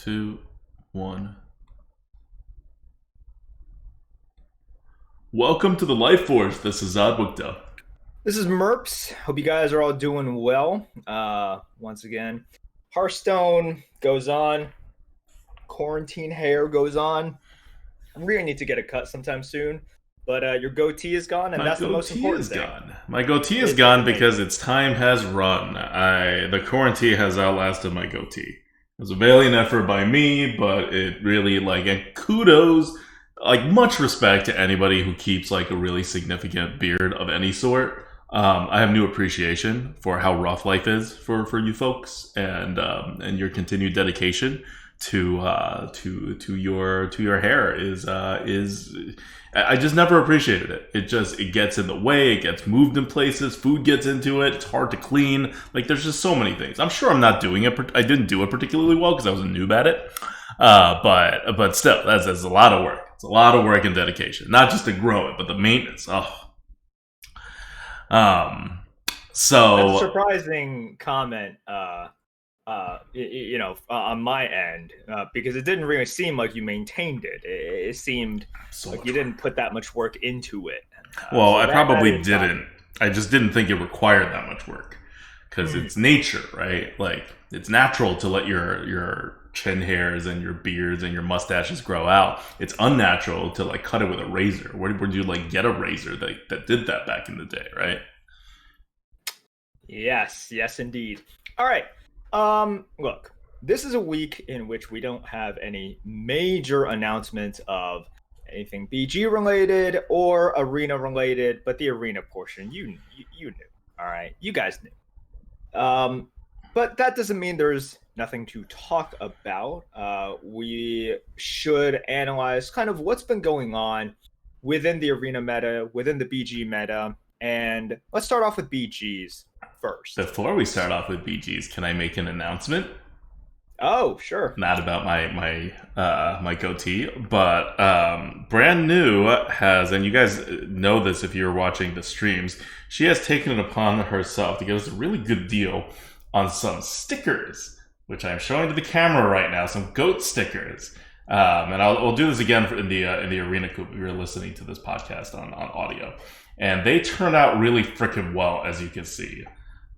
2, 1. Welcome to the Lightforge. This is ADWCTA. This is Merps. Hope you guys are all doing well. Once again, Hearthstone goes on. Quarantine hair goes on. I really need to get a cut sometime soon. But your goatee is gone, and that's the most important thing. My goatee is gone because its time has run. The quarantine has outlasted my goatee. It was a valiant effort by me, but it really, and kudos, much respect to anybody who keeps, a really significant beard of any sort. I have new appreciation for how rough life is for you folks, and your continued dedication to your hair is I just never appreciated it. It gets in the way. It gets moved in places. Food gets into it. It's hard to clean. There's just so many things. I'm sure I'm not doing it. I didn't do it particularly well because I was a noob at it. But still, that's a lot of work. It's a lot of work and dedication, not just to grow it, but the maintenance. So that's a surprising comment. On my end, because it didn't really seem like you maintained it. It seemed like you didn't put that much work into it. Well, I probably didn't. I just didn't think it required that much work because it's nature, right? It's natural to let your chin hairs and your beards and your mustaches grow out. It's unnatural to cut it with a razor. Where would you get a razor that did that back in the day, right? Yes, indeed. All right. Look, this is a week in which we don't have any major announcements of anything BG related or arena related, but the arena portion, you knew. All right, you guys knew. But that doesn't mean there's nothing to talk about. We should analyze kind of what's been going on within the arena meta, within the BG meta, and let's start off with BGs first. Before we start off with BGs, can I make an announcement? Oh, sure. Not about my goatee, but Brand New has, and you guys know this if you're watching the streams, she has taken it upon herself to give us a really good deal on some stickers, which I'm showing to the camera right now, some goat stickers. And I'll do this again in the arena coop. We were listening to this podcast on audio, and they turned out really freaking well, as you can see.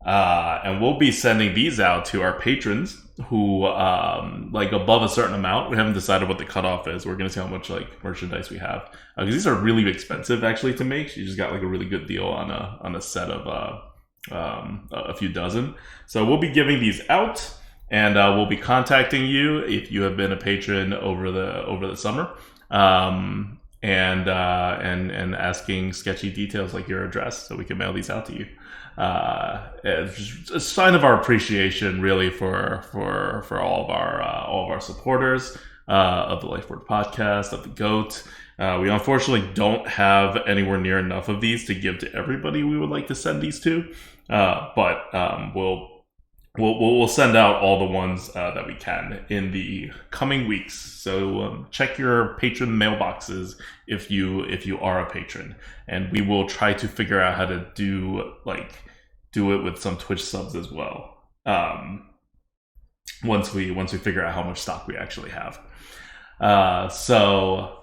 And we'll be sending these out to our patrons who above a certain amount. We haven't decided what the cutoff is. We're gonna see how much merchandise we have, because these are really expensive actually to make. She just got a really good deal on a set of a few dozen. So we'll be giving these out. And we'll be contacting you if you have been a patron over the summer, and asking sketchy details like your address, so we can mail these out to you. It's a sign of our appreciation, really, for all of our supporters of the Lightforge podcast, of the GOAT. We unfortunately don't have anywhere near enough of these to give to everybody we would like to send these to, but We'll send out all the ones that we can in the coming weeks. So check your patron mailboxes if you are a patron, and we will try to figure out how to do it with some Twitch subs as well. Once we figure out how much stock we actually have. So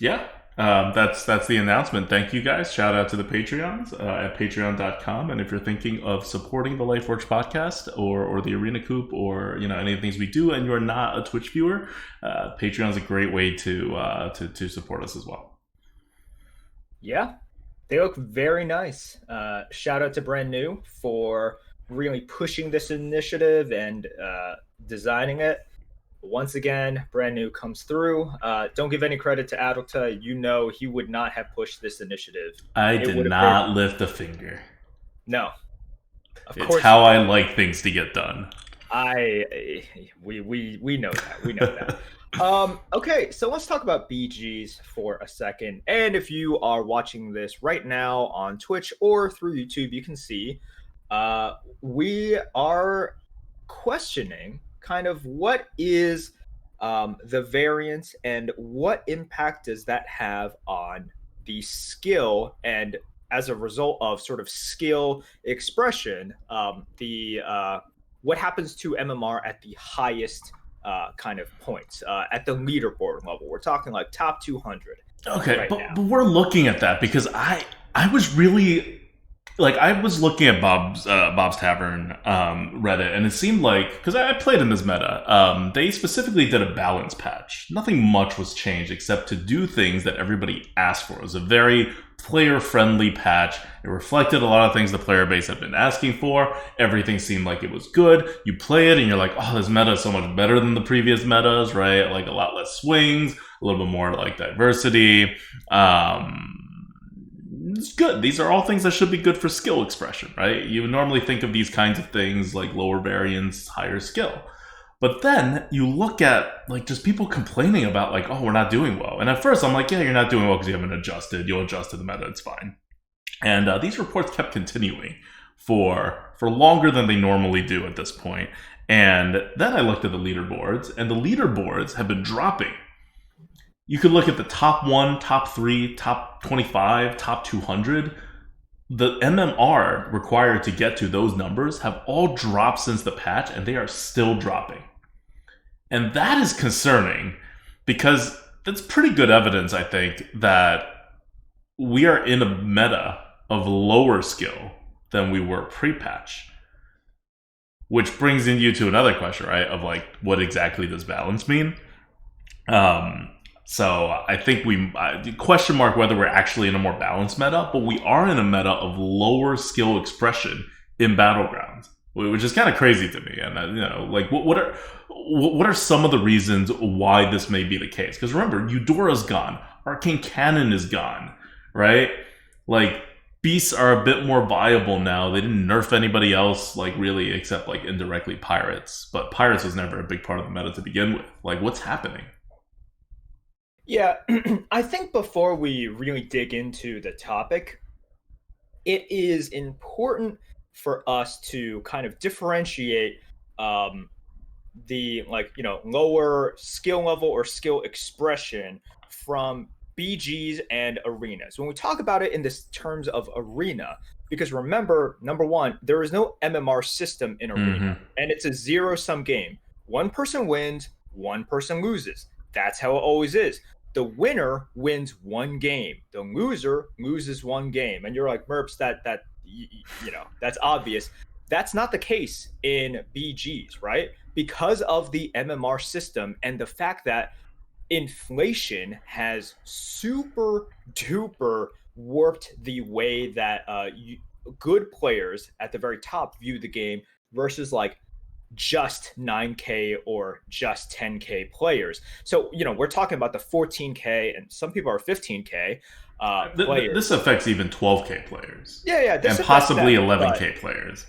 yeah. That's the announcement. Thank you guys. Shout out to the Patreons at patreon.com. And if you're thinking of supporting the Lightforge podcast or the Arena Coop or any of the things we do, and you're not a Twitch viewer, Patreon is a great way to support us as well. Yeah, they look very nice. Shout out to Brand New for really pushing this initiative and designing it. Once again, Brand New comes through. Don't give any credit to ADWCTA. He would not have pushed this initiative. I did not lift a finger. No. It's how I like things to get done. We know that. We know that. Okay, so let's talk about BGs for a second. And if you are watching this right now on Twitch or through YouTube, you can see we are questioning kind of what is the variance and what impact does that have on the skill, and as a result of sort of skill expression, what happens to MMR at the highest kind of points at the leaderboard level. We're talking like top 200 Okay, right but now. we're looking at that because I was really like I was looking at Bob's Tavern Reddit, and it seemed like because I played in this meta, they specifically did a balance patch. Nothing much was changed except to do things that everybody asked for. It was a very player friendly patch. It reflected a lot of things the player base had been asking for. Everything seemed like it was good. You play it and you're like, oh, this meta is so much better than the previous metas, right? Like a lot less swings, a little bit more like diversity. It's good. These are all things that should be good for skill expression, right? You would normally think of these kinds of things like lower variance, higher skill. But then you look at like just people complaining about like, oh, we're not doing well. And at first I'm like, yeah, you're not doing well because you haven't adjusted. You'll adjust to the meta, it's fine. And these reports kept continuing for longer than they normally do at this point. And then I looked at the leaderboards, and the leaderboards have been dropping. You could look at the top 1, top 3, top 25, top 200. The MMR required to get to those numbers have all dropped since the patch, and they are still dropping. And that is concerning because that's pretty good evidence, I think, that we are in a meta of lower skill than we were pre-patch. Which brings you to another question, right? Of like, what exactly does balance mean? So I think we question mark whether we're actually in a more balanced meta, but we are in a meta of lower skill expression in Battlegrounds, which is kind of crazy to me. And like what are some of the reasons why this may be the case? Because remember, Eudora's gone, Arcane Cannon is gone, right? Like beasts are a bit more viable now. They didn't nerf anybody else, like really, except like indirectly pirates. But pirates was never a big part of the meta to begin with. Like, what's happening? Yeah, I think before we really dig into the topic, it is important for us to kind of differentiate the lower skill level or skill expression from BGs and arenas. When we talk about it in this terms of arena, because remember, number one, there is no MMR system in arena, and it's a zero-sum game. One person wins, one person loses. That's how it always is. The winner wins one game. The loser loses one game. And you're like, Merps, that's obvious. That's not the case in BGs, right? Because of the MMR system and the fact that inflation has super duper warped the way that good players at the very top view the game versus like just 9K or just 10K players. So, we're talking about the 14K and some people are 15K players. This affects even 12K players. Yeah. And possibly 11K players.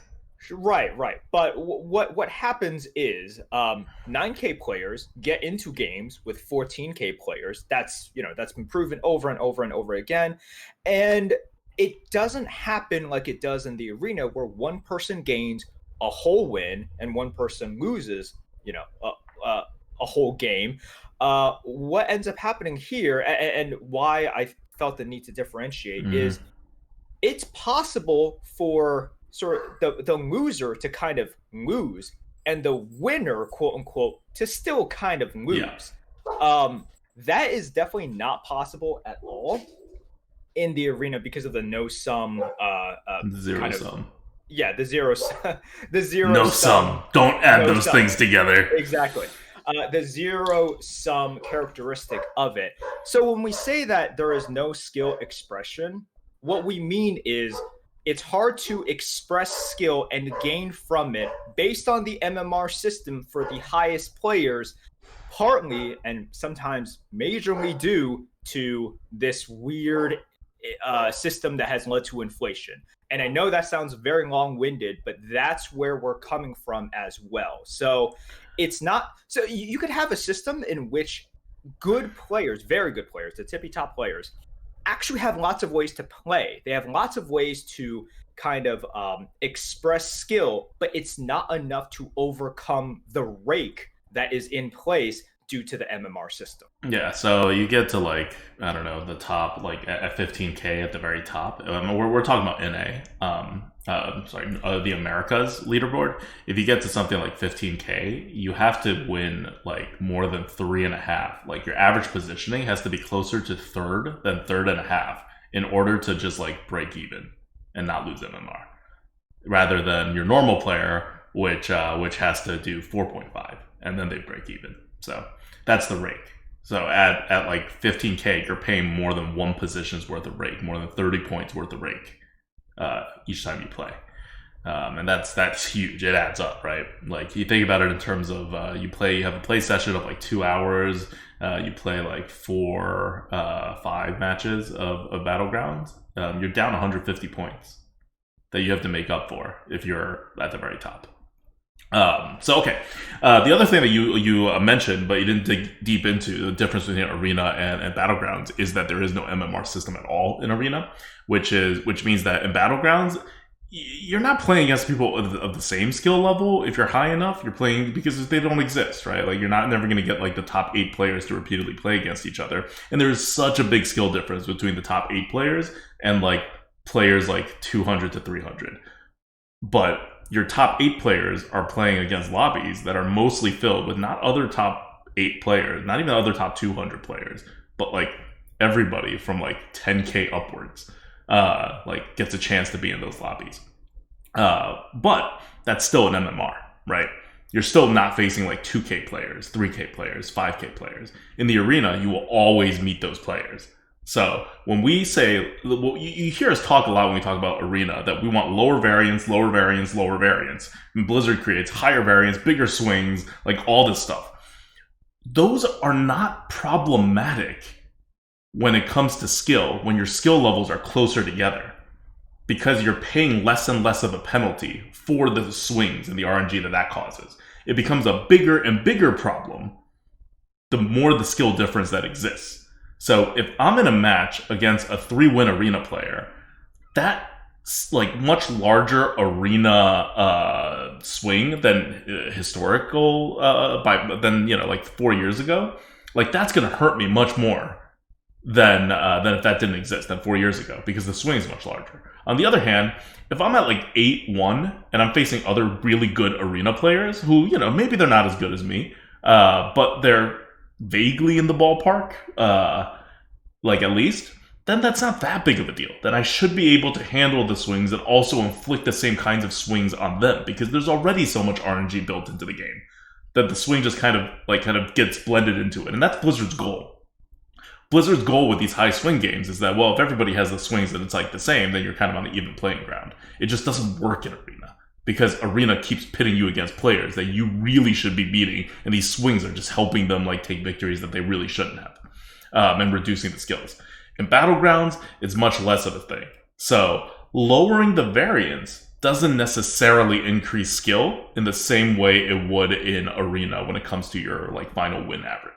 Right. But what happens is 9K players get into games with 14K players. That's been proven over and over and over again. And it doesn't happen like it does in the arena where one person gains a whole win and one person loses, a whole game. What ends up happening here, and why I felt the need to differentiate, is it's possible for sort of the loser to kind of lose and the winner, quote unquote, to still kind of lose. Yeah. That is definitely not possible at all in the arena because of the no sum zero sum. Yeah, the zero no sum. Don't add those things together. Exactly. The zero sum characteristic of it. So when we say that there is no skill expression, what we mean is it's hard to express skill and gain from it based on the MMR system for the highest players, partly and sometimes majorly due to this weird system that has led to inflation. And I know that sounds very long-winded, but that's where we're coming from as well. So it's not so you could have a system in which good players, very good players, the tippy top players, actually have lots of ways to play. They have lots of ways to kind of express skill, but it's not enough to overcome the rake that is in place due to the MMR system. Yeah, so you get to like, I don't know, the top, like at 15K at the very top. We're talking about NA, the Americas leaderboard. If you get to something like 15K, you have to win like more than 3.5. Like your average positioning has to be closer to third than 3.5 in order to just like break even and not lose MMR, rather than your normal player, which has to do 4.5 and then they break even. So that's the rake. So at like 15K, you're paying more than one position's worth of rake, more than 30 points worth of rake each time you play. And that's huge. It adds up, right? Like you think about it in terms of you have a play session of like 2 hours. You play like 5 matches of Battlegrounds. You're down 150 points that you have to make up for if you're at the very top. The other thing that you mentioned, but you didn't dig deep into, the difference between Arena and Battlegrounds is that there is no MMR system at all in Arena, which means that in Battlegrounds, you're not playing against people of the same skill level. If you're high enough, you're playing because they don't exist, right? Like you're never going to get like the top 8 players to repeatedly play against each other. And there's such a big skill difference between the top 8 players and like players like 200 to 300. But your top 8 players are playing against lobbies that are mostly filled with not other top 8 players, not even other top 200 players, but like everybody from like 10K upwards, like gets a chance to be in those lobbies. But that's still an MMR, right? You're still not facing like 2K players, 3K players, 5K players. In the arena, you will always meet those players. So when we say, you hear us talk a lot when we talk about Arena, that we want lower variance, lower variance, lower variance. And Blizzard creates higher variance, bigger swings, like all this stuff. Those are not problematic when it comes to skill, when your skill levels are closer together, because you're paying less and less of a penalty for the swings and the RNG that causes. It becomes a bigger and bigger problem the more the skill difference that exists. So if I'm in a match against a 3-win arena player, that's like much larger arena swing than historical than like 4 years ago. Like that's gonna hurt me much more than if that didn't exist than 4 years ago, because the swing is much larger. On the other hand, if I'm at like 8-1 and I'm facing other really good arena players who maybe they're not as good as me, but they're vaguely in the ballpark, like at least, then that's not that big of a deal. Then I should be able to handle the swings and also inflict the same kinds of swings on them, because there's already so much RNG built into the game that the swing just kind of gets blended into it. And that's Blizzard's goal. Blizzard's goal with these high swing games is that, well, if everybody has the swings that it's like the same, then you're kind of on the even playing ground. It just doesn't work in Arena, because Arena keeps pitting you against players that you really should be beating, and these swings are just helping them like take victories that they really shouldn't have, and reducing the skills. In Battlegrounds, it's much less of a thing. So lowering the variance doesn't necessarily increase skill in the same way it would in Arena when it comes to your like final win average.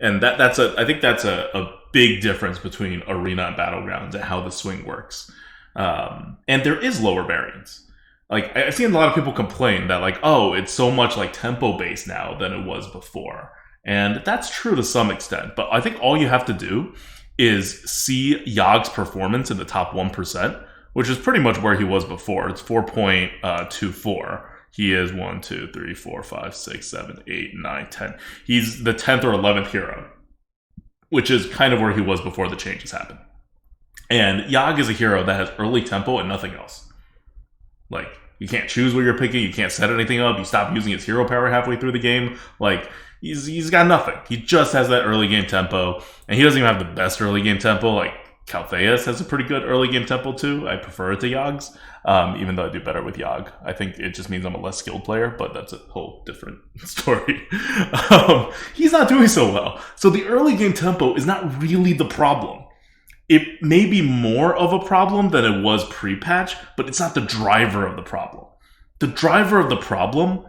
And I think that's a big difference between Arena and Battlegrounds and how the swing works. And there is lower variance. Like I've seen a lot of people complain that like, oh, it's so much like tempo based now than it was before. And that's true to some extent, but I think all you have to do is see Yog's performance in the top 1%, which is pretty much where he was before. It's 4.24. He is 1, 2, 3, 4, 5, 6, 7, 8, 9, 10. He's the 10th or 11th hero, which is kind of where he was before the changes happened. And Yog is a hero that has early tempo and nothing else. Like, you can't choose what you're picking, you can't set anything up, you stop using his hero power halfway through the game. Like, he's got nothing. He just has that early game tempo, and he doesn't even have the best early game tempo. Like, Caltheus has a pretty good early game tempo too. I prefer it to Yog's, even though I do better with Yog. I think it just means I'm a less skilled player, but that's a whole different story. He's not doing so well. So the early game tempo is not really the problem. It may be more of a problem than it was pre-patch, but it's not the driver of the problem. The driver of the problem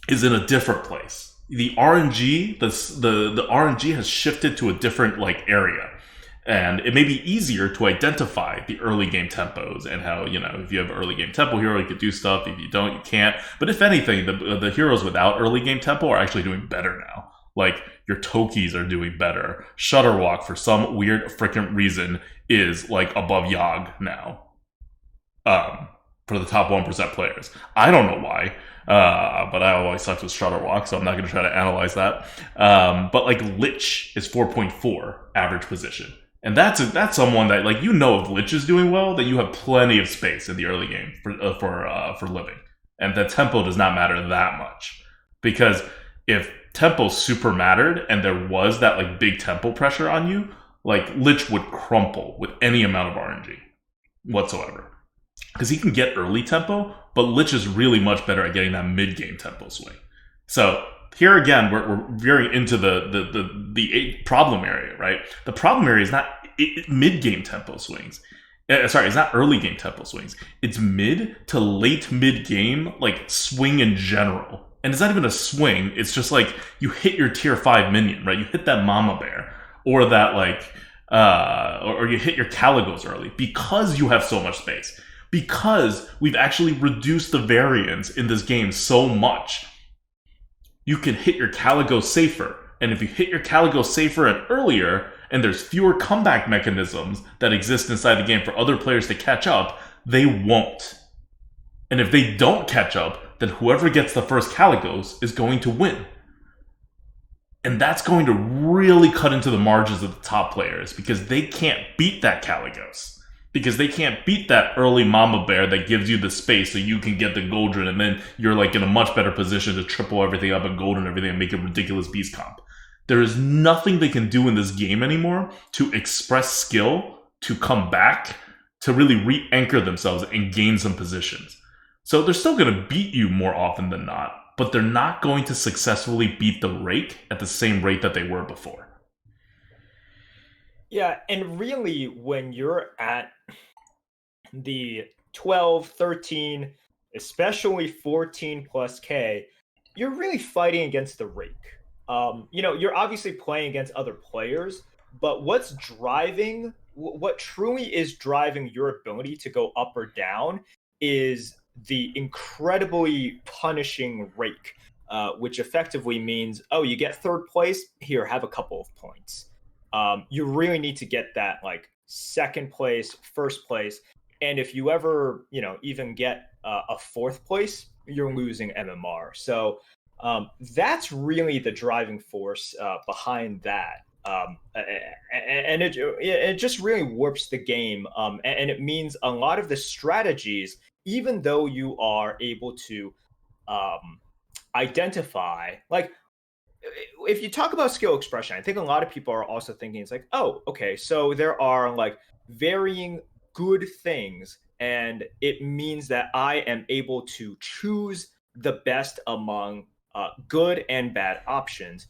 is in a different place. The RNG, the RNG has shifted to a different like area. And it may be easier to identify the early game tempos and how, if you have an early game tempo hero, you could do stuff. If you don't, you can't. But if anything, the heroes without early game tempo are actually doing better now. Like, your Tokis are doing better. Shutterwalk, for some weird freaking reason, is, like, above Yogg now. For the top 1% players. I don't know why. But I always sucked with Shutterwalk, so I'm not going to try to analyze that. But, like, Lich is 4.4 average position. And that's someone that, like, if Lich is doing well, then you have plenty of space in the early game for living. And the tempo does not matter that much. Because if tempo super mattered and there was that, like, big tempo pressure on you, like, Lich would crumple with any amount of RNG whatsoever. Because he can get early tempo, but Lich is really much better at getting that mid-game tempo swing. So here again, we're veering into the problem area, right? The problem area is not mid-game tempo swings. It's not early game tempo swings. It's mid to late mid-game, like, swing in general. And it's not even a swing. It's just like you hit your tier 5 minion, right? You hit that Mama Bear, or that, like, or you hit your Caligos early because you have so much space. Because we've actually reduced the variance in this game so much, you can hit your Caligos safer. And if you hit your Caligos safer and earlier, and there's fewer comeback mechanisms that exist inside the game for other players to catch up, they won't. And if they don't catch up, then whoever gets the first Caligos is going to win. And that's going to really cut into the margins of the top players, because they can't beat that Caligos. Because they can't beat that early Mama Bear that gives you the space so you can get the Goldren, and then you're, like, in a much better position to triple everything up and Gold and everything and make a ridiculous beast comp. There is nothing they can do in this game anymore to express skill, to come back, to really re-anchor themselves and gain some positions. So they're still going to beat you more often than not, but they're not going to successfully beat the Rake at the same rate that they were before. Yeah, and really, when you're at the 12, 13, especially 14 plus K, you're really fighting against the Rake. You're obviously playing against other players, but what truly is driving your ability to go up or down is the incredibly punishing Rake, which effectively means, you get third place, here, have a couple of points. You really need to get that, like, second place, first place. And if you ever, even get a fourth place, you're losing MMR. So that's really the driving force behind that. And it just really warps the game. And it means a lot of the strategies, even though you are able to identify, like, if you talk about skill expression, I think a lot of people are also thinking it's like, oh, okay, so there are, like, varying good things, and it means that I am able to choose the best among good and bad options.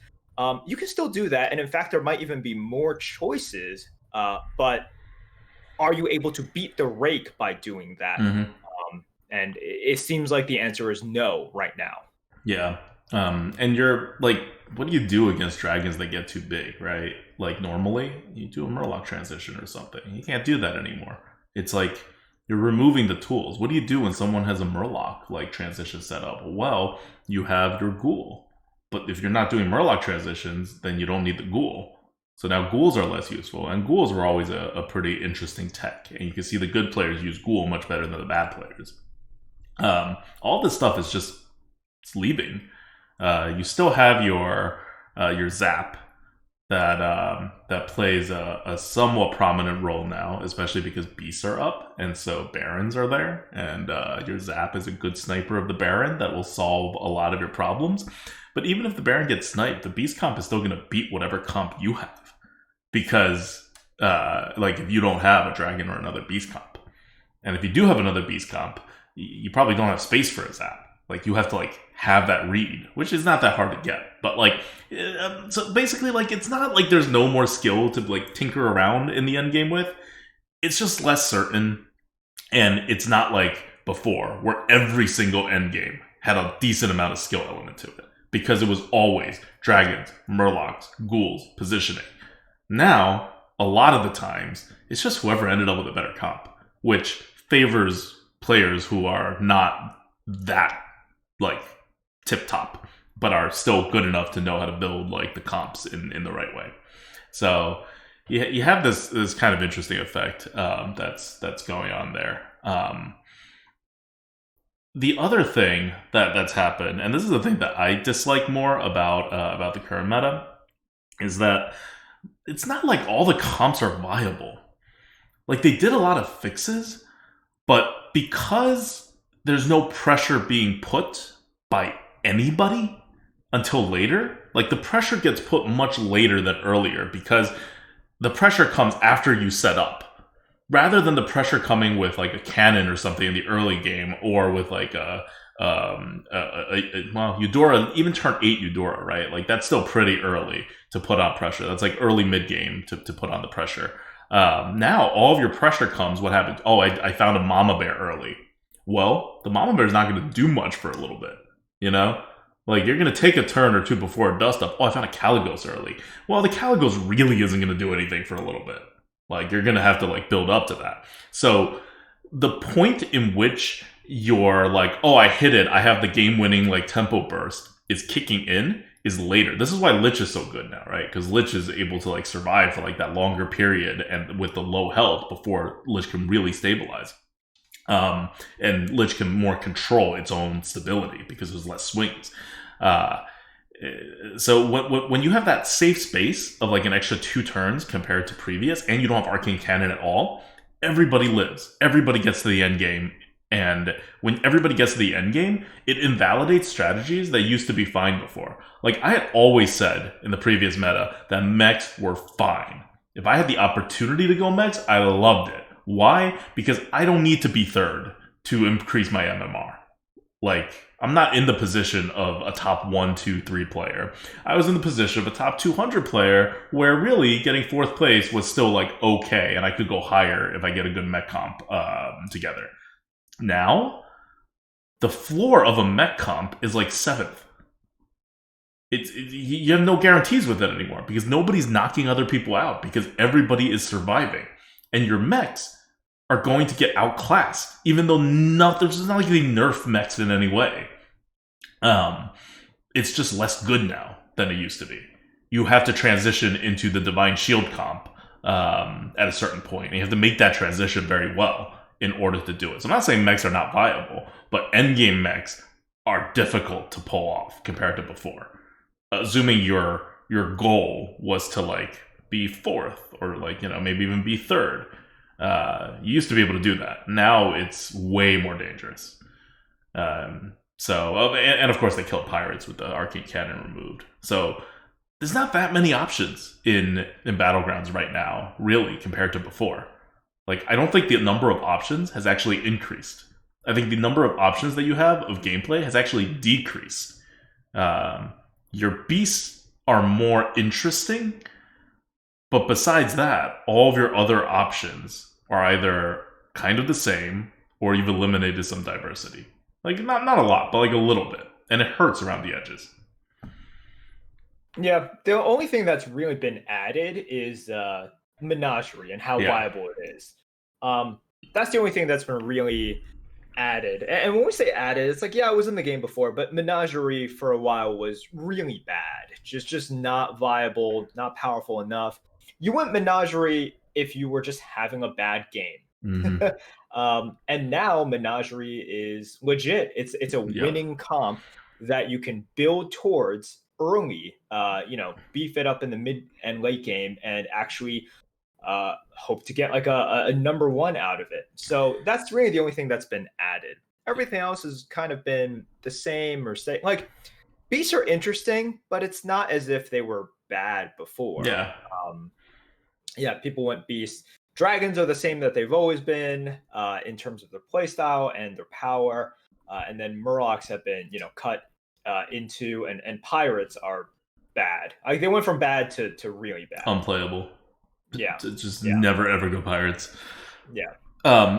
You can still do that, and in fact, there might even be more choices, but are you able to beat the Rake by doing that? Mm-hmm. And it seems like the answer is no right now. Yeah. And you're, like, what do you do against dragons that get too big, right? Like, normally, you do a Murloc transition or something. You can't do that anymore. It's like, you're removing the tools. What do you do when someone has a Murloc, like, transition set up? Well, you have your Ghoul. But if you're not doing Murloc transitions, then you don't need the Ghoul. So now Ghouls are less useful, and Ghouls were always a pretty interesting tech. And you can see the good players use Ghoul much better than the bad players. All this stuff is just, it's leaving. You still have your Zap that plays a somewhat prominent role now, especially because beasts are up, and so Barons are there, and your Zap is a good sniper of the Baron that will solve a lot of your problems. But even if the Baron gets sniped, the beast comp is still going to beat whatever comp you have, because like, if you don't have a dragon or another beast comp, and if you do have another beast comp, you probably don't have space for a Zap. Like, you have to, like, have that read, which is not that hard to get. But, like, so basically, like, it's not like there's no more skill to, like, tinker around in the end game with. It's just less certain, and it's not like before, where every single end game had a decent amount of skill element to it, because it was always dragons, Murlocs, Ghouls, positioning. Now, a lot of the times, it's just whoever ended up with a better comp, which favors players who are not that, like, tip-top, but are still good enough to know how to build, like, the comps in the right way. So you have this kind of interesting effect that's going on there. The other thing that's happened, and this is the thing that I dislike more about the current meta, is that it's not like all the comps are viable. Like, they did a lot of fixes, but because there's no pressure being put by anybody until later, like, the pressure gets put much later than earlier because the pressure comes after you set up. Rather than the pressure coming with, like, a cannon or something in the early game, or with, like, Eudora, even turn 8 Eudora, right? Like, that's still pretty early to put on pressure. That's, like, early mid-game to put on the pressure. Now, all of your pressure comes, what happened? Oh, I found a Mama Bear early. Well, the Mama Bear is not going to do much for a little bit, you know? Like, you're going to take a turn or two before it does stuff. Oh, I found a Caligos early. Well, the Caligos really isn't going to do anything for a little bit. Like, you're going to have to, like, build up to that. So the point in which you're like, oh, I hit it, I have the game-winning, like, tempo burst, is kicking in is later. This is why Lich is so good now, right? Because Lich is able to, like, survive for, like, that longer period and with the low health before Lich can really stabilize. And Lich can more control its own stability because there's less swings. So when you have that safe space of, like, an extra 2 turns compared to previous, and you don't have Arcane Cannon at all, everybody lives. Everybody gets to the end game. And when everybody gets to the end game, it invalidates strategies that used to be fine before. Like, I had always said in the previous meta that mechs were fine. If I had the opportunity to go mechs, I loved it. Why? Because I don't need to be third to increase my MMR. Like, I'm not in the position of a top 1, 2, 3 player. I was in the position of a top 200 player where really getting 4th place was still, like, okay, and I could go higher if I get a good mech comp together. Now, the floor of a mech comp is, like, 7th. You have no guarantees with it anymore because nobody's knocking other people out because everybody is surviving. And your mechs are going to get outclassed, even though it's not like they nerf mechs in any way. It's just less good now than it used to be. You have to transition into the Divine Shield comp at a certain point, and you have to make that transition very well in order to do it. So I'm not saying mechs are not viable, but endgame mechs are difficult to pull off compared to before. Assuming your goal was to, like, be 4th or, like, you know, maybe even be 3rd. You used to be able to do that. Now it's way more dangerous. And of course they killed pirates with the Arcane Cannon removed. So there's not that many options in Battlegrounds right now, really, compared to before. Like, I don't think the number of options has actually increased. I think the number of options that you have of gameplay has actually decreased. Your beasts are more interesting, but besides that, all of your other options are either kind of the same or you've eliminated some diversity. Like, not a lot, but, like, a little bit. And it hurts around the edges. Yeah, the only thing that's really been added is Menagerie and how viable it is. That's the only thing that's been really added. And when we say added, it's like, yeah, it was in the game before, but Menagerie for a while was really bad. Just not viable, not powerful enough. You went Menagerie if you were just having a bad game. Mm-hmm. And now Menagerie is legit. It's a winning comp that you can build towards early, beef it up in the mid and late game and actually hope to get, like, a number 1 out of it. So that's really the only thing that's been added. Everything else has kind of been the same or same. Like, beasts are interesting, but it's not as if they were bad before. People went beasts. Dragons are the same that they've always been in terms of their playstyle and their power. And then Murlocs have been, cut into, and pirates are bad. Like, they went from bad to really bad. Unplayable. Yeah. To just never ever go pirates. Yeah.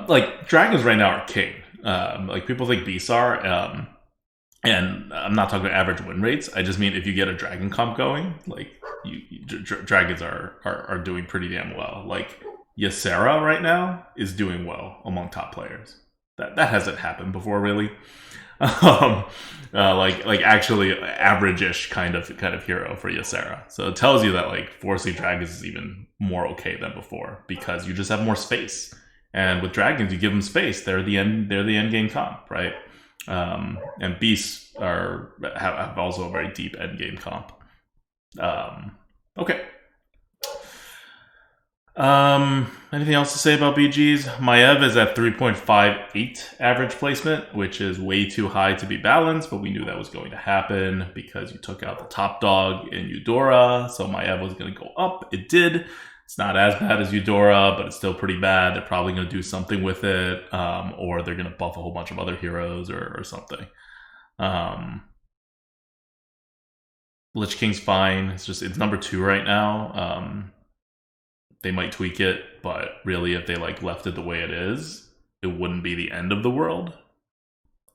Like, dragons right now are king. Like, people think beasts are. And I'm not talking average win rates. I just mean if you get a dragon comp going, like dragons are doing pretty damn well. Like Ysera right now is doing well among top players. That hasn't happened before, really. Like actually average-ish kind of hero for Ysera. So it tells you that like forcing dragons is even more okay than before because you just have more space. And with dragons, you give them space. They're the end game comp, right? And beasts have also a very deep end game comp. Okay. Anything else to say about BGs? Maiev is at 3.58 average placement, which is way too high to be balanced, but we knew that was going to happen because you took out the top dog in Eudora, so Maiev was going to go up. It did. It's not as bad as Eudora, but it's still pretty bad. They're probably going to do something with it, or they're going to buff a whole bunch of other heroes or something. Lich King's fine. It's number 2 right now. They might tweak it, but really, if they like left it the way it is, it wouldn't be the end of the world.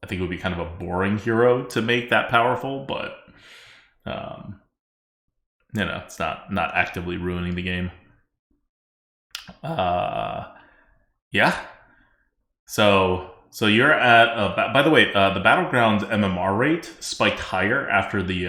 I think it would be kind of a boring hero to make that powerful, but it's not actively ruining the game. Yeah. So you're at. By the way, the Battlegrounds MMR rate spiked higher after the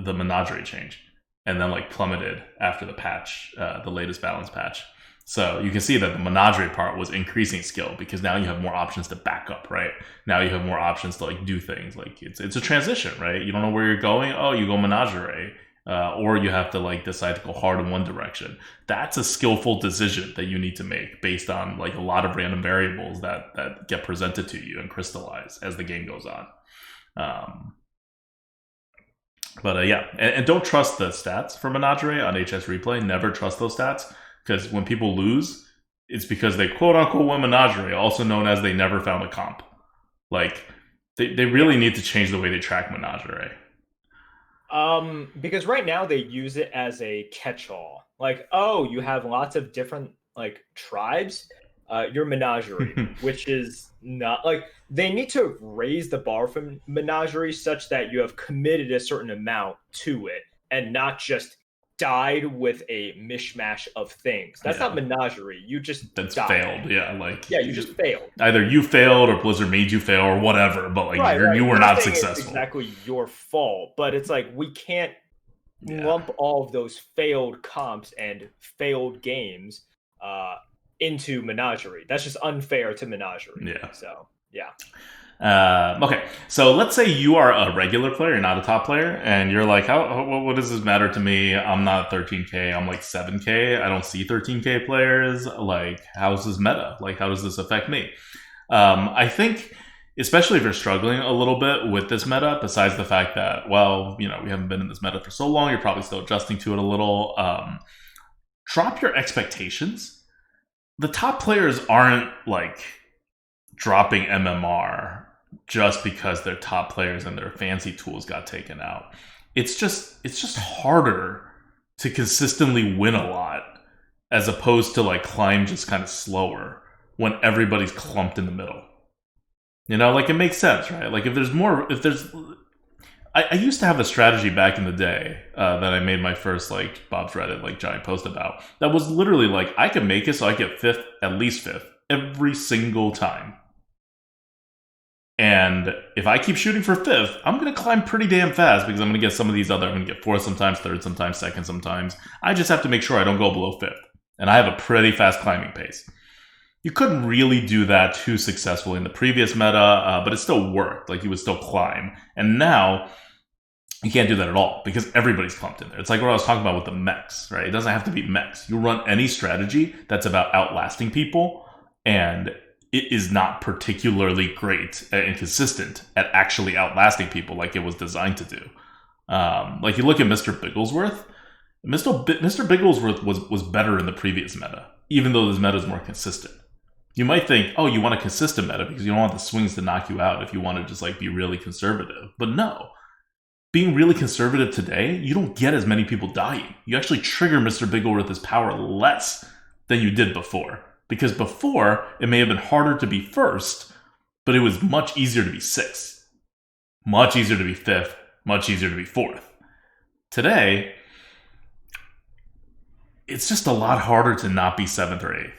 Menagerie change, and then like plummeted after the patch, the latest balance patch. So you can see that the Menagerie part was increasing skill because now you have more options to back up, right? Now you have more options to like do things. Like it's a transition, right? You don't know where you're going. Oh, you go Menagerie. Or you have to like decide to go hard in one direction. That's a skillful decision that you need to make based on like a lot of random variables that get presented to you and crystallize as the game goes on. Yeah, and don't trust the stats for Menagerie on HS Replay. Never trust those stats because when people lose, it's because they quote unquote won Menagerie, also known as they never found a comp. Like they really need to change the way they track Menagerie. Because right now they use it as a catch-all. Like, oh, you have lots of different like tribes. Your Menagerie, which is not like they need to raise the bar from Menagerie such that you have committed a certain amount to it and not just died with a mishmash of things. That's not Menagerie. You just failed. Yeah, you just failed. Either you failed or Blizzard made you fail or whatever. But like you were not successful. It's exactly your fault. But it's like we can't lump all of those failed comps and failed games into Menagerie. That's just unfair to Menagerie. Yeah. So yeah. Okay, so let's say you are a regular player, you're not a top player, and you're like, what does this matter to me? I'm not 13K, I'm like 7K. I don't see 13K players. Like, how's this meta? Like, how does this affect me? I think, especially if you're struggling a little bit with this meta, besides the fact that, well, we haven't been in this meta for so long, you're probably still adjusting to it a little. Drop your expectations. The top players aren't like dropping MMR just because their top players and their fancy tools got taken out. It's just harder to consistently win a lot as opposed to like climb just kind of slower when everybody's clumped in the middle. Like it makes sense, right? Like I used to have a strategy back in the day that I made my first like Bob's Reddit like giant post about that was literally like I could make it so I get fifth, at least fifth every single time. And if I keep shooting for fifth, I'm going to climb pretty damn fast because I'm going to get some of these I'm going to get fourth sometimes, third sometimes, second sometimes. I just have to make sure I don't go below fifth. And I have a pretty fast climbing pace. You couldn't really do that too successfully in the previous meta, but it still worked. Like you would still climb. And now you can't do that at all because everybody's clumped in there. It's like what I was talking about with the mechs, right? It doesn't have to be mechs. You run any strategy that's about outlasting people, and it is not particularly great and consistent at actually outlasting people like it was designed to do. Like you look at Mr. Bigglesworth. Mr. Bigglesworth was better in the previous meta, even though this meta is more consistent. You might think, oh, you want a consistent meta because you don't want the swings to knock you out if you want to just like be really conservative. But no. Being really conservative today, you don't get as many people dying. You actually trigger Mr. Bigglesworth's power less than you did before. Because before, it may have been harder to be first, but it was much easier to be 6th, much easier to be 5th, much easier to be 4th. Today, it's just a lot harder to not be 7th or 8th.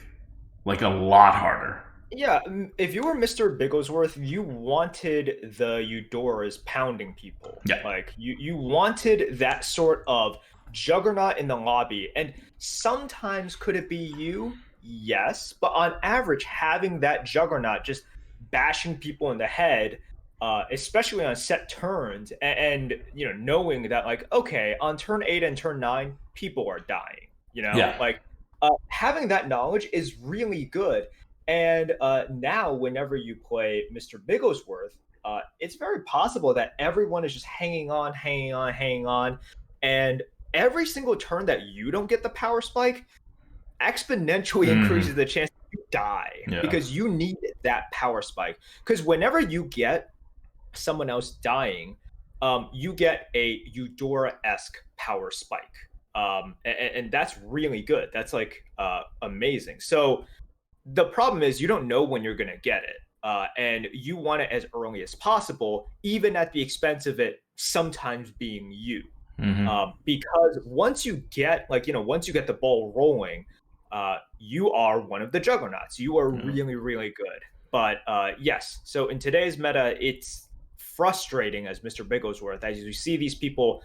Like, a lot harder. Yeah, if you were Mr. Bigglesworth, you wanted the Eudoras pounding people. Yeah. Like, you wanted that sort of juggernaut in the lobby. And sometimes could it be you? Yes. But on average, having that juggernaut just bashing people in the head, especially on set turns, and knowing that, like, okay, on turn 8 and turn 9, people are dying. Yeah. Like, having that knowledge is really good. And now, whenever you play Mr. Bigglesworth, it's very possible that everyone is just hanging on, and every single turn that you don't get the power spike exponentially increases the chance that you die, because you need that power spike. Because whenever you get someone else dying, you get a Eudora-esque power spike, and that's really good. That's like amazing. So the problem is you don't know when you're going to get it, and you want it as early as possible, even at the expense of it sometimes being you. Because once you get the ball rolling, you are one of the juggernauts. You are really, really good. But yes, so in today's meta, it's frustrating as Mr. Bigglesworth, as you see these people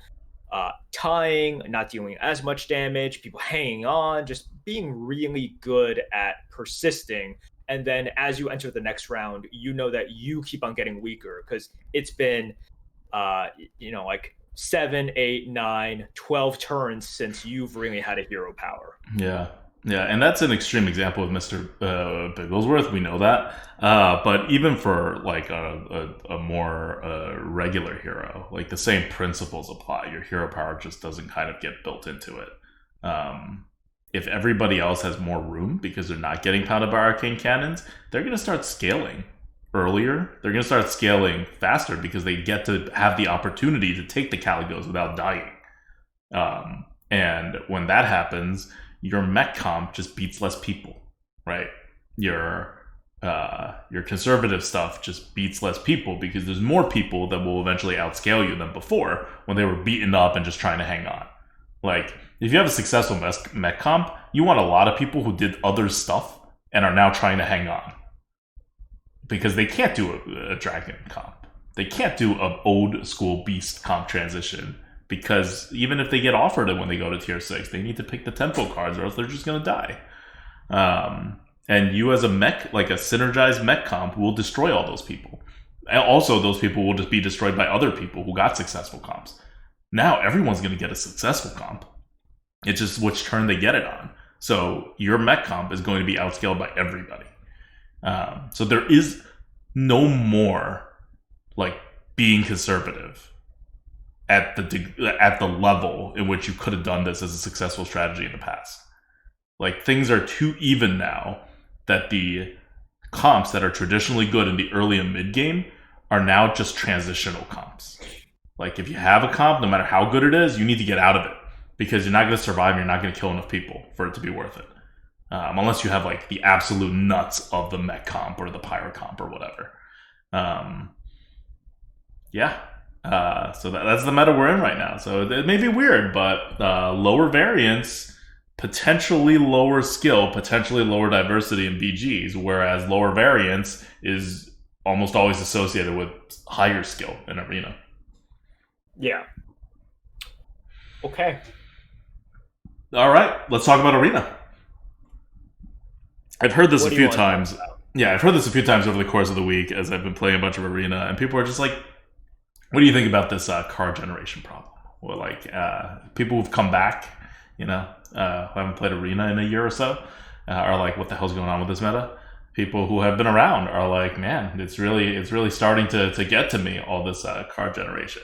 tying, not dealing as much damage, people hanging on, just being really good at persisting. And then as you enter the next round, you know that you keep on getting weaker, because it's been like 7, 8, 9, 12 turns since you've really had a hero power. Yeah, and that's an extreme example of Mr. Bigglesworth. We know that, but even for like a more regular hero, like the same principles apply. Your hero power just doesn't kind of get built into it. If everybody else has more room because they're not getting pounded by arcane cannons, they're going to start scaling earlier. They're going to start scaling faster because they get to have the opportunity to take the Caligos without dying. And when that happens, your mech comp just beats less people, right? Your conservative stuff just beats less people because there's more people that will eventually outscale you than before when they were beaten up and just trying to hang on. Like, if you have a successful mech comp, you want a lot of people who did other stuff and are now trying to hang on. Because they can't do a dragon comp. They can't do an old school beast comp transition, because even if they get offered it when they go to tier 6, they need to pick the tempo cards or else they're just going to die. And you as a mech, like a synergized mech comp, will destroy all those people. And also, those people will just be destroyed by other people who got successful comps. Now, everyone's going to get a successful comp. It's just which turn they get it on. So your mech comp is going to be outscaled by everybody. So there is no more like being conservative at the level in which you could have done this as a successful strategy in the past. Like, things are too even now that the comps that are traditionally good in the early and mid game are now just transitional comps. Like, if you have a comp, no matter how good it is, you need to get out of it, because you're not going to survive and you're not going to kill enough people for it to be worth it. Unless you have like the absolute nuts of the mech comp or the pyro comp or whatever. So that's the meta we're in right now. So it may be weird, but lower variance, potentially lower skill, potentially lower diversity in BGs, whereas lower variance is almost always associated with higher skill in arena. Yeah. Okay. All right, let's talk about arena. I've heard this a few times. Yeah, I've heard this a few times over the course of the week as I've been playing a bunch of arena, and people are just like, what do you think about this card generation problem? Or like people who've come back, who haven't played arena in a year or so, are like, what the hell's going on with this meta? People who have been around are like, man, it's really starting to get to me, all this card generation.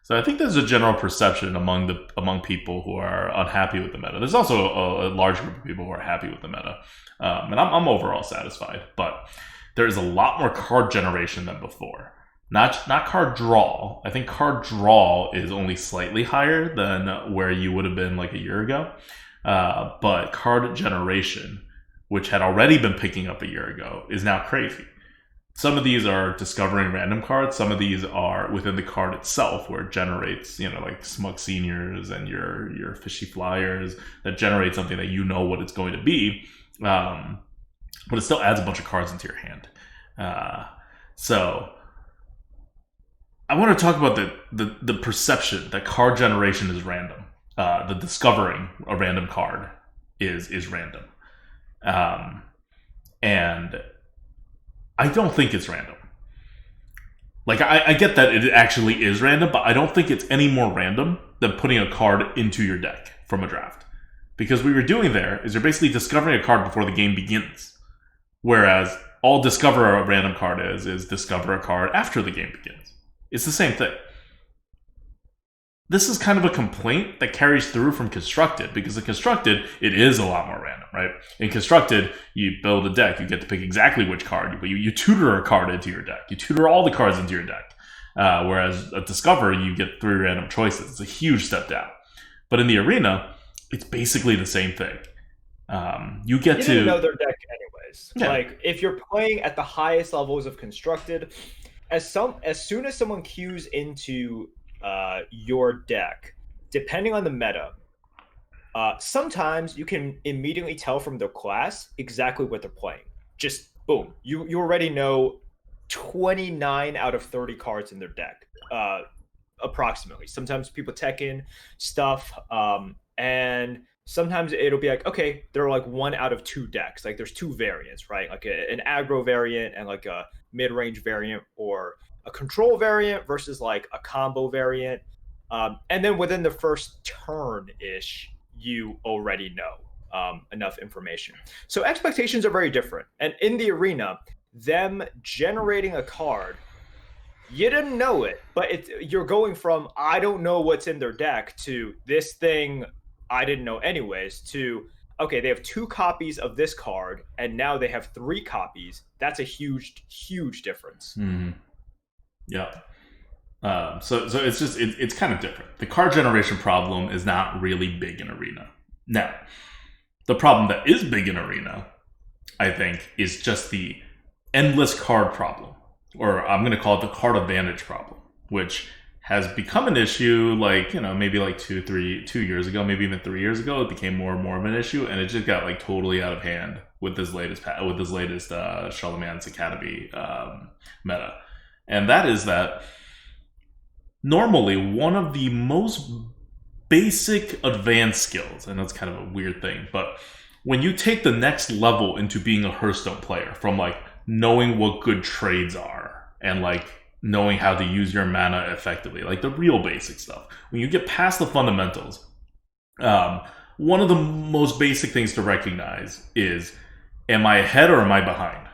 So I think there's a general perception among people who are unhappy with the meta. There's also a large group of people who are happy with the meta, and I'm overall satisfied. But there is a lot more card generation than before. Not card draw. I think card draw is only slightly higher than where you would have been like a year ago. But card generation, which had already been picking up a year ago, is now crazy. some of these are discovering random cards. Some of these are within the card itself, where it generates, like Smug Seniors and your Fishy Flyers that generate something that you know what it's going to be. But it still adds a bunch of cards into your hand. So I want to talk about the perception that card generation is random. The discovering a random card is random. And I don't think it's random. Like, I get that it actually is random, but I don't think it's any more random than putting a card into your deck from a draft. Because what you're doing there is you're basically discovering a card before the game begins. Whereas all discover a random card is discover a card after the game begins. It's the same thing. This is kind of a complaint that carries through from Constructed, because in Constructed, it is a lot more random, right? In Constructed, you build a deck, you get to pick exactly which card, but you tutor a card into your deck. You tutor all the cards into your deck. Whereas at Discover, you get 3 random choices. It's a huge step down. But in the Arena, it's basically the same thing. You didn't know their deck anyways. Yeah. Like, if you're playing at the highest levels of Constructed, as soon as someone queues into your deck, depending on the meta, sometimes you can immediately tell from their class exactly what they're playing. Just boom, you already know 29 out of 30 cards in their deck, approximately. Sometimes people tech in stuff, and sometimes it'll be like, okay, they're like 1 out of 2 decks. Like, there's 2 variants, right? Like an aggro variant and like a mid-range variant, or a control variant versus like a combo variant. And then within the first turn-ish, you already know enough information. So expectations are very different. And in the Arena, them generating a card, you didn't know it, but you're going from, I don't know what's in their deck, to this thing I didn't know anyways, to, okay, they have 2 copies of this card, and now they have 3 copies. That's a huge, huge difference. Mm-hmm. Yeah. So it's kind of different. The card generation problem is not really big in Arena. Now, the problem that is big in Arena, I think, is just the endless card problem, or I'm going to call it the card advantage problem, which has become an issue, like, maybe like 2 years ago, maybe even 3 years ago. It became more and more of an issue, and it just got like totally out of hand with this latest Charlemagne's Academy meta. And that is that normally one of the most basic advanced skills, and that's kind of a weird thing, but when you take the next level into being a Hearthstone player, from like knowing what good trades are and like knowing how to use your mana effectively, like the real basic stuff, when you get past the fundamentals, one of the most basic things to recognize is, am I ahead or am I behind?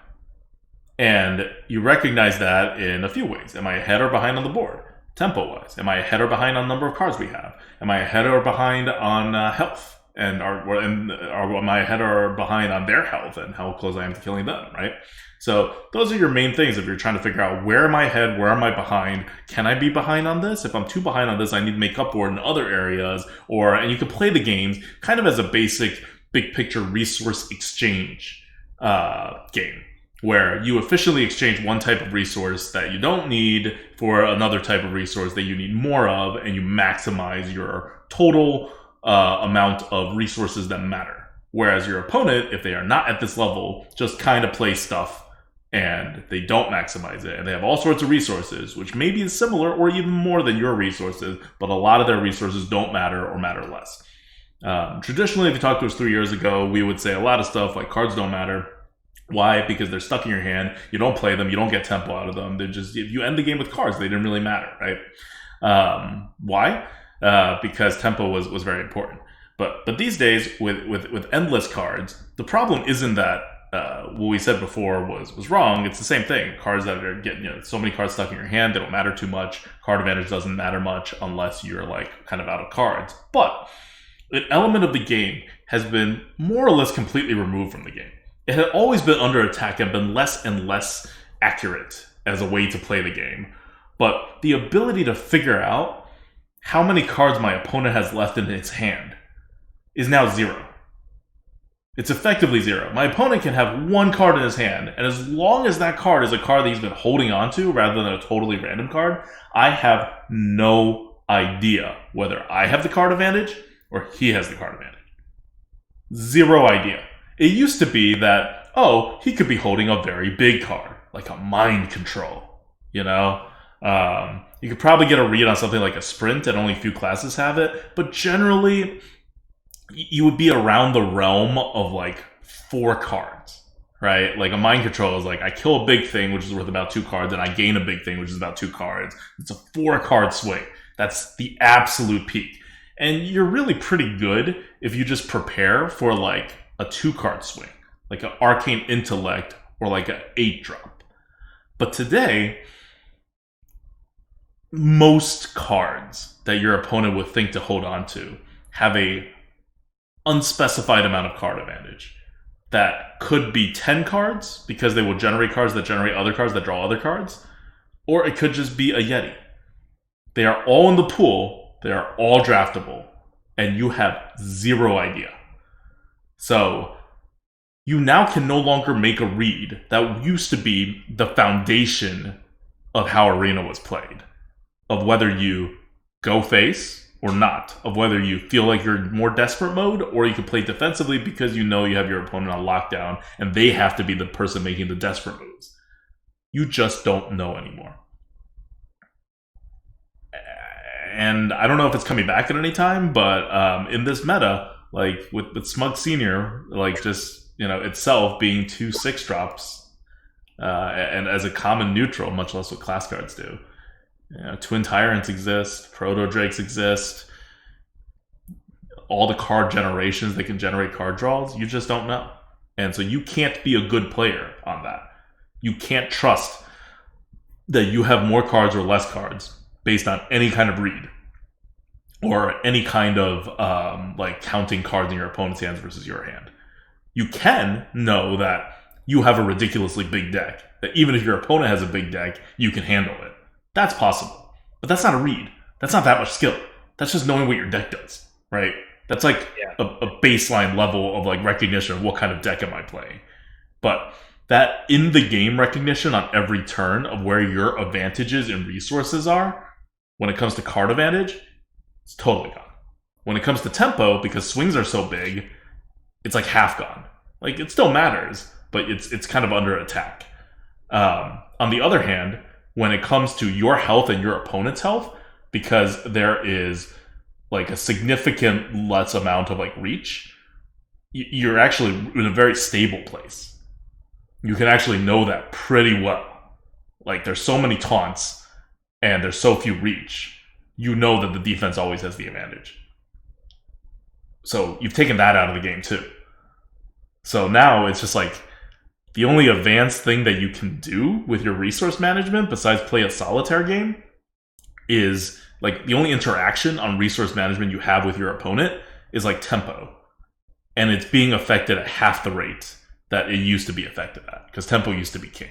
And you recognize that in a few ways. Am I ahead or behind on the board, tempo-wise? Am I ahead or behind on number of cards we have? Am I ahead or behind on health? And am I ahead or behind on their health and how close I am to killing them, right? So those are your main things if you're trying to figure out, where am I ahead, where am I behind? Can I be behind on this? If I'm too behind on this, I need to make up for it in other areas. And you can play the games kind of as a basic, big picture resource exchange game, where you efficiently exchange one type of resource that you don't need for another type of resource that you need more of, and you maximize your total amount of resources that matter. Whereas your opponent, if they are not at this level, just kind of play stuff and they don't maximize it, and they have all sorts of resources, which maybe is similar or even more than your resources, but a lot of their resources don't matter or matter less. Traditionally, if you talked to us 3 years ago, we would say a lot of stuff like cards don't matter. Why? Because they're stuck in your hand. You don't play them. You don't get tempo out of them. They're just, if you end the game with cards, they didn't really matter, right? Why? Because tempo was very important. But these days, with endless cards, the problem isn't that what we said before was wrong. It's the same thing. Cards that are getting so many cards stuck in your hand, they don't matter too much. Card advantage doesn't matter much unless you're like kind of out of cards. But an element of the game has been more or less completely removed from the game. It had always been under attack and been less and less accurate as a way to play the game. But the ability to figure out how many cards my opponent has left in his hand is now 0. It's effectively zero. My opponent can have one card in his hand, and as long as that card is a card that he's been holding on to rather than a totally random card, I have no idea whether I have the card advantage or he has the card advantage. Zero idea. It used to be that, oh, he could be holding a very big card, like a mind control, you know? You could probably get a read on something like a sprint, and only a few classes have it, but generally, you would be around the realm of like 4 cards, right? Like a mind control is like, I kill a big thing, which is worth about 2 cards, and I gain a big thing, which is about 2 cards. It's a 4-card swing. That's the absolute peak. And you're really pretty good if you just prepare for like a 2-card swing, like an Arcane Intellect or like an 8-drop. But today, most cards that your opponent would think to hold on to have a unspecified amount of card advantage. That could be 10 cards, because they will generate cards that generate other cards that draw other cards, or it could just be a Yeti. They are all in the pool, they are all draftable, and you have zero idea. So, you now can no longer make a read that used to be the foundation of how Arena was played. Of whether you go face or not, of whether you feel like you're in more desperate mode, or you can play defensively because you know you have your opponent on lockdown and they have to be the person making the desperate moves. You just don't know anymore. And I don't know if it's coming back at any time, but in this meta, like with Smug Senior, like just, you know, itself being 2 6-drops, and as a common neutral, much less what class cards do. You know, Twin Tyrants exist, Proto Drakes exist, all the card generations that can generate card draws, you just don't know. And so you can't be a good player on that. You can't trust that you have more cards or less cards based on any kind of read, or any kind of like counting cards in your opponent's hands versus your hand. You can know that you have a ridiculously big deck, that even if your opponent has a big deck, you can handle it. That's possible. But that's not a read. That's not that much skill. That's just knowing what your deck does, right? That's like a baseline level of like recognition of what kind of deck am I playing. But that in the game recognition on every turn of where your advantages and resources are, when it comes to card advantage, it's totally gone. When it comes to tempo, because swings are so big, it's like half gone. Like, it still matters, but it's kind of under attack. On the other hand, when it comes to your health and your opponent's health, because there is like a significant less amount of like reach, you're actually in a very stable place. You can actually know that pretty well. Like, there's so many taunts and there's so few reach, you know that the defense always has the advantage. So you've taken that out of the game too. So now it's just like, the only advanced thing that you can do with your resource management besides play a solitaire game is, like, the only interaction on resource management you have with your opponent is like tempo. And it's being affected at half the rate that it used to be affected at, because tempo used to be king.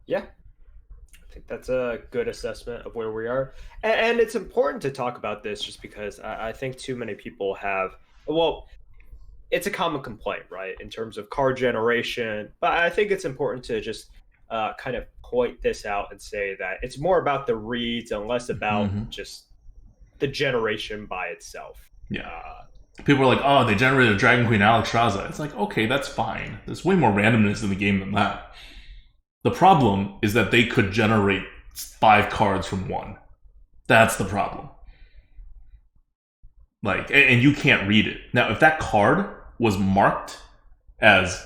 Yeah. I think that's a good assessment of where we are. And it's important to talk about this just because I think too many people have, well, it's a common complaint, right, in terms of card generation. But I think it's important to just kind of point this out and say that it's more about the reads and less about just the generation by itself. Yeah. People are like, oh, they generated a Dragon Queen Alexstrasza. It's like, okay, that's fine. There's way more randomness in the game than that. The problem is that they could generate 5 cards from 1. That's the problem. Like, and you can't read it. Now, if that card was marked as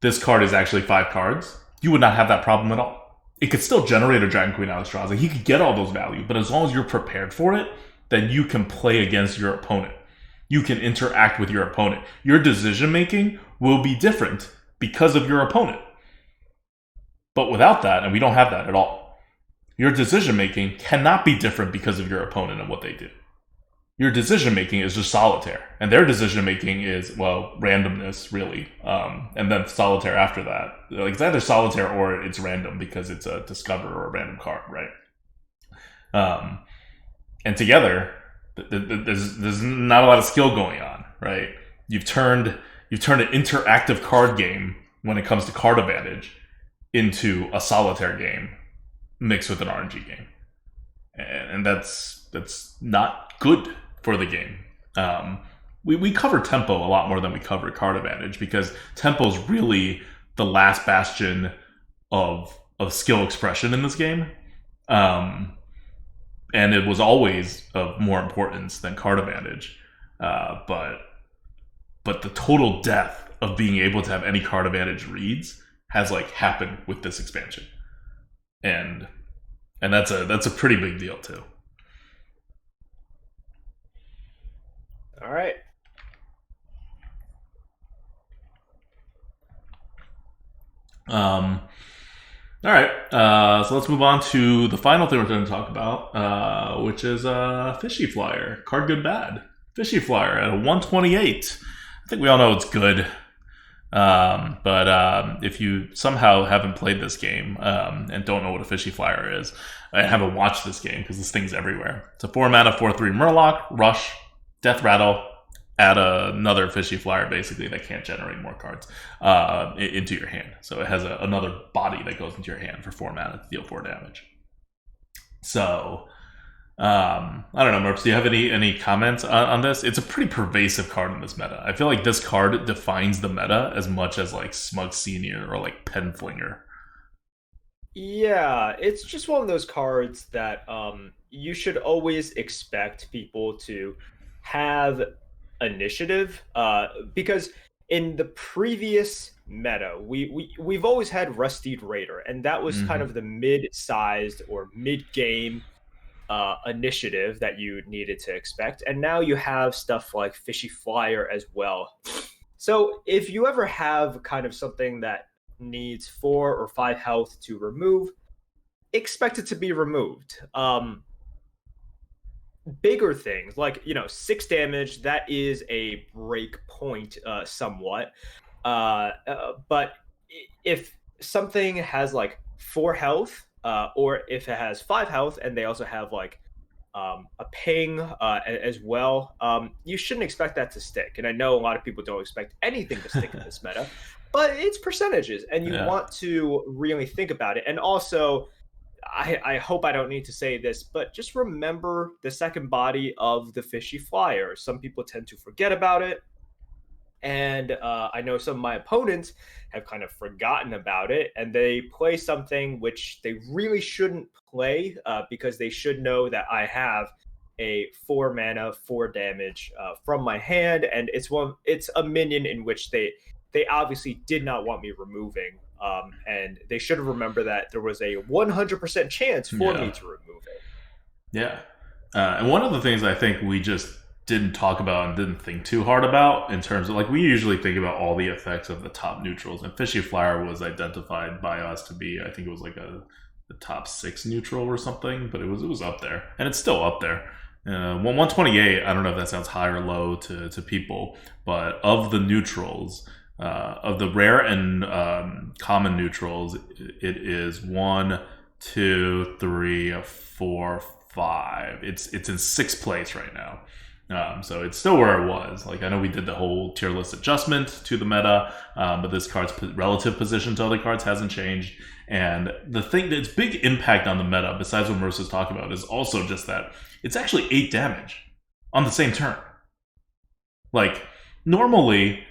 this card is actually 5 cards, you would not have that problem at all. It could still generate a Dragon Queen Alexstrasza. He could get all those value, but as long as you're prepared for it, then you can play against your opponent. You can interact with your opponent. Your decision making will be different because of your opponent. But without that, and we don't have that at all, your decision making cannot be different because of your opponent and what they do. Your decision making is just solitaire, and their decision making is, well, randomness, really, and then solitaire after that. Like, it's either solitaire or it's random because it's a discover or a random card, right? And together, there's not a lot of skill going on. right? You've turned an interactive card game when it comes to card advantage into a solitaire game mixed with an RNG game, and that's not good for the game. We cover tempo a lot more than we cover card advantage because tempo is really the last bastion of skill expression in this game, and it was always of more importance than card advantage. But the total death of being able to have any card advantage reads has like happened with this expansion, and that's a pretty big deal too. All right. All right. So let's move on to the final thing we're going to talk about, which is Fishy Flyer. Card good bad. Fishy Flyer at a 128. I think we all know it's good. But if you somehow haven't played this game and don't know what a Fishy Flyer is, I haven't watched this game because this thing's everywhere. It's a 4-mana 4/3 Murloc, Rush, Death Rattle, add another Fishy Flyer basically that can't generate more cards into your hand. So it has another body that goes into your hand for 4 mana to deal 4 damage. So I don't know, Merps, do you have any comments on this? It's a pretty pervasive card in this meta. I feel like this card defines the meta as much as like Smug Senior or like Penflinger. Yeah, it's just one of those cards that you should always expect people to have initiative, because in the previous meta we've always had Rustied Raider, and that was kind of the mid-sized or mid-game initiative that you needed to expect, and now you have stuff like Fishy Flyer as well. So if you ever have kind of something that needs 4 or 5 health to remove, expect it to be removed. Bigger things like 6 damage, that is a break point somewhat, but if something has like 4 health, or if it has 5 health and they also have like a ping as well, you shouldn't expect that to stick. And I know a lot of people don't expect anything to stick in this meta, but it's percentages, and you want to really think about it. And also, I hope I don't need to say this, but just remember the second body of the Fishy Flyer. Some people tend to forget about it, and I know some of my opponents have kind of forgotten about it, and they play something which they really shouldn't play, because they should know that I have a 4 mana 4 damage from my hand, and it's a minion in which they obviously did not want me removing. And they should have remembered that there was a 100% chance for me to remove it. Yeah. And one of the things I think we just didn't talk about and didn't think too hard about in terms of, like, we usually think about all the effects of the top neutrals, and Fishy Flyer was identified by us to be, I think it was like the top 6 neutral or something, but it was up there, and it's still up there. 128, I don't know if that sounds high or low to people, but of the neutrals, of the rare and common neutrals, it is 1, 2, 3, 4, 5. It's in 6th place right now. So it's still where it was. Like, I know we did the whole tier list adjustment to the meta, but this card's relative position to other cards hasn't changed. And the thing that's big impact on the meta, besides what Mercer's talking about, is also just that it's actually 8 damage on the same turn. Like, normally,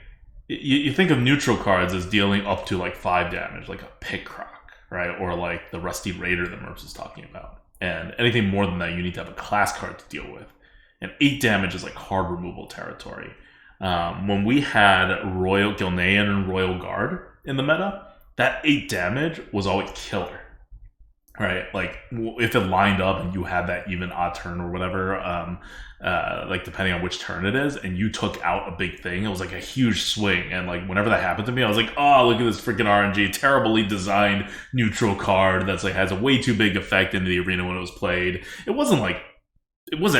you think of neutral cards as dealing up to like 5 damage, like a Pickrock, right? Or like the Rusty Raider that Merps is talking about. And anything more than that, you need to have a class card to deal with. And 8 damage is like hard removal territory. When we had Royal Gilnean and Royal Guard in the meta, that 8 damage was always killer, right? Like, if it lined up and you had that even odd turn or whatever, like depending on which turn it is, and you took out a big thing, it was like a huge swing. And like, whenever that happened to me, I was like, oh, look at this freaking RNG, terribly designed neutral card that's like has a way too big effect in the arena when it was played. It wasn't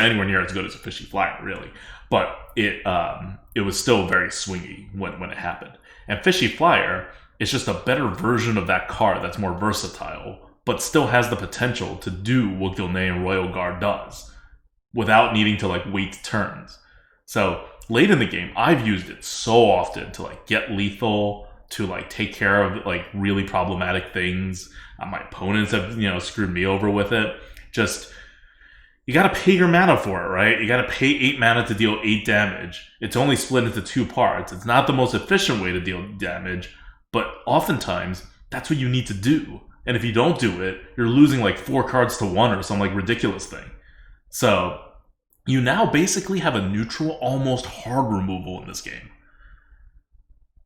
anywhere near as good as a Fishy Flyer, really, but it was still very swingy when it happened. And Fishy Flyer is just a better version of that card that's more versatile, but still has the potential to do what Gilnean Royal Guard does without needing to like wait turns. So late in the game, I've used it so often to like get lethal, to like take care of like really problematic things. My opponents have screwed me over with it. Just you gotta pay your mana for it, right? You gotta pay 8 mana to deal 8 damage. It's only split into 2 parts. It's not the most efficient way to deal damage, but oftentimes that's what you need to do. And if you don't do it, you're losing like 4 cards to 1 or some like ridiculous thing. So you now basically have a neutral, almost hard removal in this game.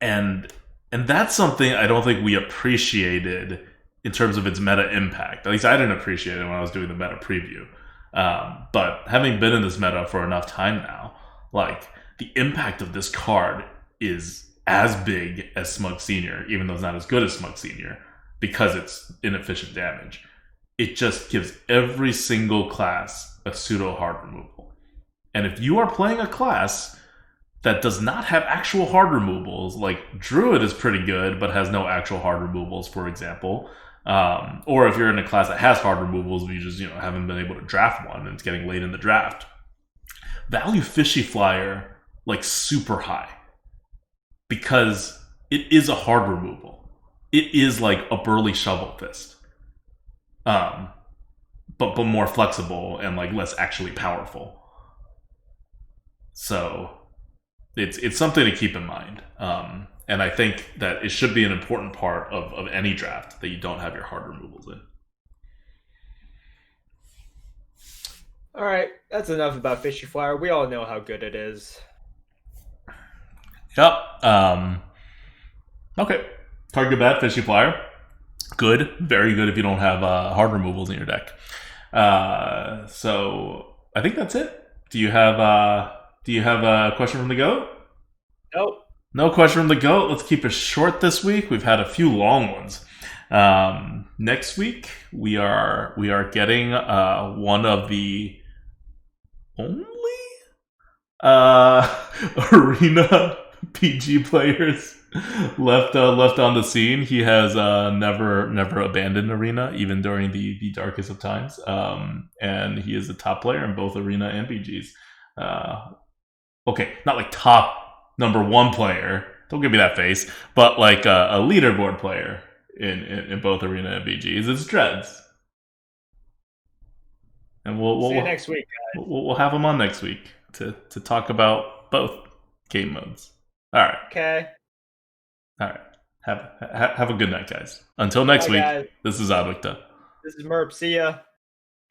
And that's something I don't think we appreciated in terms of its meta impact. At least I didn't appreciate it when I was doing the meta preview. But having been in this meta for enough time now, like the impact of this card is as big as Smug Senior, even though it's not as good as Smug Senior, because it's inefficient damage. It just gives every single class a pseudo hard removal. And if you are playing a class that does not have actual hard removals, like Druid is pretty good but has no actual hard removals, for example, or if you're in a class that has hard removals but you just haven't been able to draft one and it's getting late in the draft, value Fishy Flyer like super high, because it is a hard removal. It is like a Burly Shovel Fist, but more flexible and like less actually powerful. So it's something to keep in mind. And I think that it should be an important part of any draft that you don't have your hard removals in. All right, that's enough about Fishy Flyer. We all know how good it is. Yep. Okay. Target bad, Fishy Flyer. Good. Very good if you don't have hard removals in your deck. So I think that's it. Do you have a question from the GOAT? Nope. No question from the GOAT. Let's keep it short this week. We've had a few long ones. Next week we are getting one of the only arena PG players left on the scene. He has never abandoned arena, even during the darkest of times. And he is a top player in both arena and PGs. Okay, not like top number 1 player. Don't give me that face. But like a leaderboard player in both arena and PGs. It's Dreads. And we'll see you next week, guys. We'll have him on next week to talk about both game modes. All right. Okay. All right. Have a good night, guys. Until next week. Guys. This is ADWCTA. This is Merp. See ya.